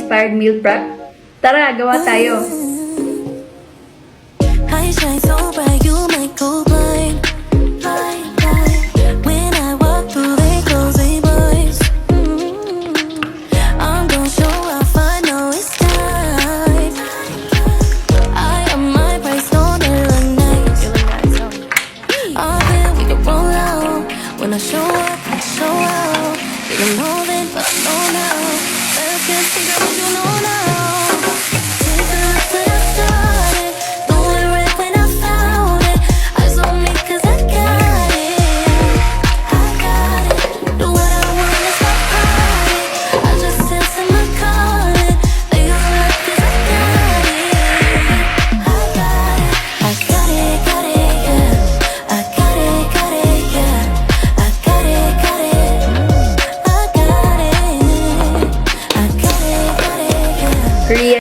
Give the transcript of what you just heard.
Inspired meal prep? Tara, gawa tayo! I shine so bright, you might go blind. When I walk through, they close their blinds. I'm gonna show off, I know it's time. I am my price, don't it look nice? All that we can roll out. When I show up, I show out. Didn't know then, but I know now. Let's get figure what you know now. Take a look where I started. Going right when I found it. Eyes on me 'cause I got it. I got it. Do what I want, it's my party. I just dance in my calling. They all like 'cause I got it. I got it. I got it, yeah. I got it, yeah. I got it, I got it. I got it, yeah. Korean